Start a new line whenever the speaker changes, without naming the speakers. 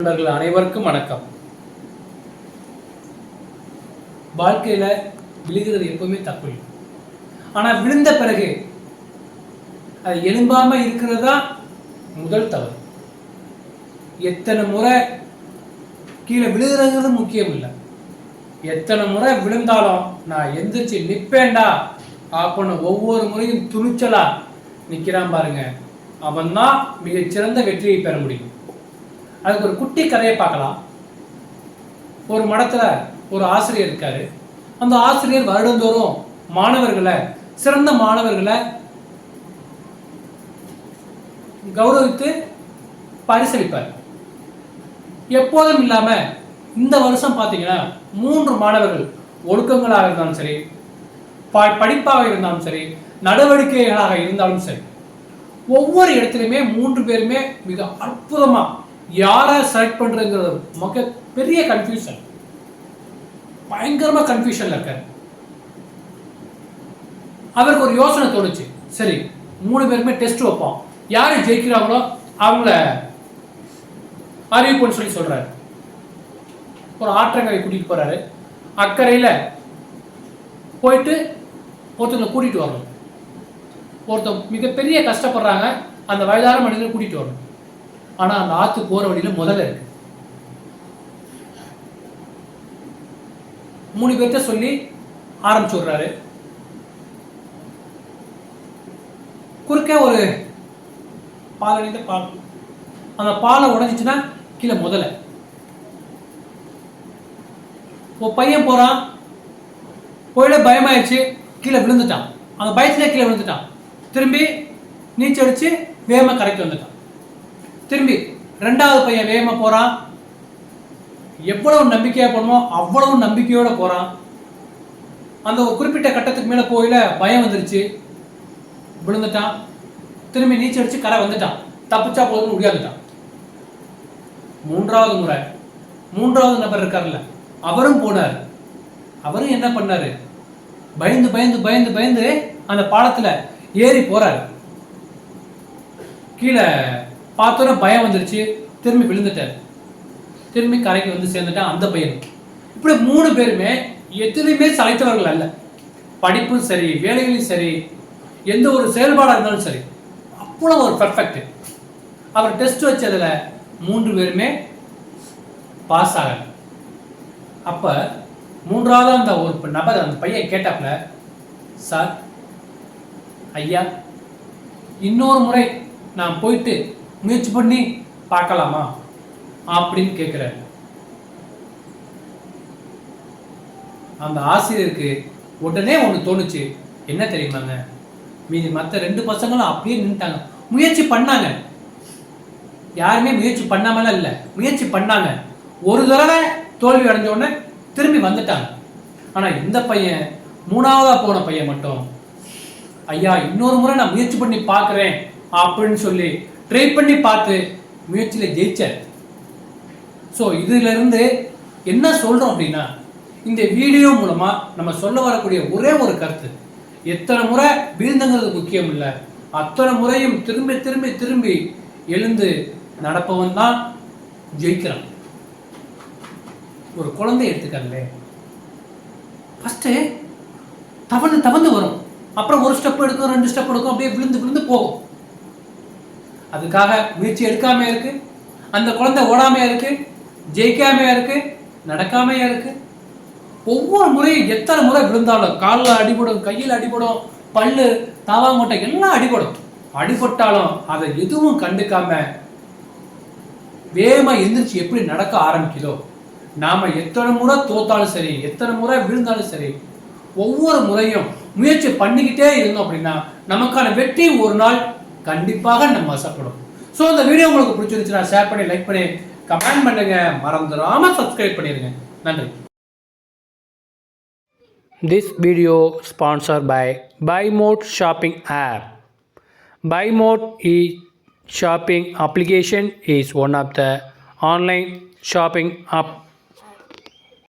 நண்பர்கள் அனைவருக்கும் வணக்கம். வாழ்க்கையில விழுகிறது எப்பவுமே தப்பு. ஆனா விழுந்த பிறகு அது எழும்பாம இருக்கிறதா முதல் தவறு. எத்தனை முறை கீழே விழுகிறது முக்கியம் இல்லை, எத்தனை முறை விழுந்தாலும் நான் எந்திரிச்சு நிற்பேண்டா அப்படின்னு ஒவ்வொரு முறையும் துணிச்சலா நிற்கிறான் பாருங்க, அவன் தான் மிகச்சிறந்த வெற்றியை பெற முடியும். அதுக்கு ஒரு குட்டி கதையை பார்க்கலாம். ஒரு மடத்துல ஒரு ஆசிரியர் இருக்காரு. அந்த ஆசிரியர் வருடந்தோறும் மாணவர்களை, சிறந்த மாணவர்களை கௌரவித்து பரிசளிப்பார். எப்போதும் இல்லாம இந்த வருஷம் பார்த்தீங்கன்னா 3 மாணவர்கள் ஒழுக்கங்களாக இருந்தாலும் சரி, படிப்பாக இருந்தாலும் சரி, நடவடிக்கைகளாக இருந்தாலும் சரி, ஒவ்வொரு இடத்துலையுமே 3 பேருமே மிக அற்புதமா யாரை செலக்ட் பண்றதுங்கிறது மிக பெரிய கன்ஃபியூஷன், பயங்கரமா கன்ஃபியூஷன்ல இருக்காரு. அவருக்கு ஒரு யோசனை தோணுச்சு, சரி 3 பேருமே டெஸ்ட் வைப்போம், யாரு ஜெயிக்கிறாங்களோ அவங்கள அறிவிப்புன்னு சொல்லி சொல்றாரு. ஒரு ஆற்றங்கரை கூட்டிட்டு போறாரு. அக்கறையில போயிட்டு ஒருத்தவங்களை கூட்டிட்டு வரணும். ஒருத்தர் மிகப்பெரிய கஷ்டப்படுறாங்க, அந்த வயதான மனிதனை கூட்டிட்டு வரணும். ஆனா அந்த ஆத்து போற வழியில முதல்ல இருக்கு. 3 பேர்த்த சொல்லி ஆரம்பிச்சு விடுறாரு. குறுக்கே ஒரு பால் அணிந்த பால், அந்த பாலை உடைஞ்சிச்சுன்னா கீழே முதல்ல. ஒரு பையன் போறான், போயிட பயமாயிடுச்சு, கீழே விழுந்துட்டான். அந்த பயத்திலே கீழே விழுந்துட்டான். திரும்பி நீச்சல் அடிச்சு வேகமா கரைக்கு வந்துட்டான். திரும்பி 2வது பையன் வேகமா போறான். எவ்வளவு நம்பிக்கையா போனோமோ அவ்வளவு நம்பிக்கையோட போறான். அந்த ஒரு குறிப்பிட்ட கட்டத்துக்கு மேல போயில பயம் வந்துருச்சு, விழுந்துட்டான். திரும்பி நீச்சல் அடிச்சு கரை வந்துட்டான். தப்பிச்சா போதுன்னு முடியாதுட்டான். 3வது முறை 3வது நபர் இருக்காருல்ல, அவரும் போனார். அவரும் என்ன பண்ணாரு, பயந்து பயந்து பயந்து பயந்து அந்த பாலத்துல ஏறி போறாரு. கீழே பார்த்தோன்னா பயம் வந்துருச்சு, திரும்பி விழுந்துட்டார். திரும்பி கரைக்கு வந்து சேர்ந்துட்டான் அந்த பையன். இப்படி 3 பேருமே எதுலையுமே சளைத்தவர்கள் அல்ல. படிப்பும் சரி, வேலைகளும் சரி, எந்த ஒரு செயல்பாடாக இருந்தாலும் சரி, அவ்வளோ ஒரு பர்ஃபெக்ட். அவர் டெஸ்ட் வச்சதுல 3 பேருமே பாஸ் ஆகல. அப்ப 3வது அந்த ஒரு நபர், அந்த பையன் கேட்டாப்ல, சார் ஐயா இன்னொரு முறை நான் போயிட்டு முயற்சி பண்ணி பார்க்கலாமா அப்படின்னு கேட்கிறாரு. அந்த ஆசிரியருக்கு உடனே ஒன்று தோணுச்சு, என்ன தெரியுமாங்க, மீதி மற்ற 2 பசங்களும் அப்படியே நின்றுட்டாங்க. முயற்சி பண்ணாங்க, யாருமே முயற்சி பண்ணாமலாம் இல்லை, முயற்சி பண்ணாங்க. ஒரு தடவை தோல்வி அடைஞ்ச உடனே திரும்பி வந்துட்டாங்க. ஆனா இந்த பையன், 3வதா போன பையன் மட்டும், ஐயா இன்னொரு முறை நான் முயற்சி பண்ணி பார்க்குறேன் அப்படின்னு சொல்லி ட்ரை பண்ணி பார்த்து முயற்சியில ஜெயிச்சார். ஸோ இதுல இருந்து என்ன சொல்றோம் அப்படின்னா, இந்த வீடியோ மூலமா நம்ம சொல்ல வரக்கூடிய ஒரே ஒரு கருத்து, எத்தனை முறை வீழ்ந்தங்கிறது முக்கியம் இல்லை, அத்தனை முறையும் திரும்பி திரும்பி திரும்பி எழுந்து நடப்பவன் தான் ஜெயிக்கிறான். ஒரு குழந்தை எடுத்துக்காங்களே, ஃபர்ஸ்ட் தவந்து தவந்து வரும், அப்புறம் ஒரு ஸ்டெப் எடுக்கும், 2 ஸ்டெப் எடுக்கும், அப்படியே விழுந்து விழுந்து போகும். அதுக்காக முயற்சி எடுக்காம இருக்கு, அந்த குழந்தை ஓடாமையா இருக்கு, ஜெயிக்காமையா இருக்கு, நடக்காமையா இருக்கு. ஒவ்வொரு முறையும் எத்தனை முறை விழுந்தாலும், காலில் அடிபடும், கையில் அடிபடும், பல்லு தாவாங்கோட்டை எல்லாம் அடிபடும். அடிபட்டாலும் அதை எதுவும் கண்டுக்காம வேகமா எந்திரிச்சு எப்படி நடக்க ஆரம்பிக்குதோ, நாம எத்தனை முறை தோத்தாலும் சரி, எத்தனை முறை விழுந்தாலும் சரி, ஒவ்வொரு முறையும் முயற்சி பண்ணிக்கிட்டே இருந்தோம் அப்படின்னா நமக்கான வெற்றி ஒரு நாள் கண்டிப்பாக நம்ம வசப்படும். ஸோ இந்த வீடியோ உங்களுக்கு பிடிச்சிருந்துச்சுன்னா ஷேர் பண்ணி, லைக் பண்ணி, கமெண்ட் பண்ணுங்க, மறந்துடாம சப்ஸ்கிரைப் பண்ணிடுங்க. நன்றி. This video sponsored by BuyMode shopping app. BuyMode shopping application is one of the online shopping app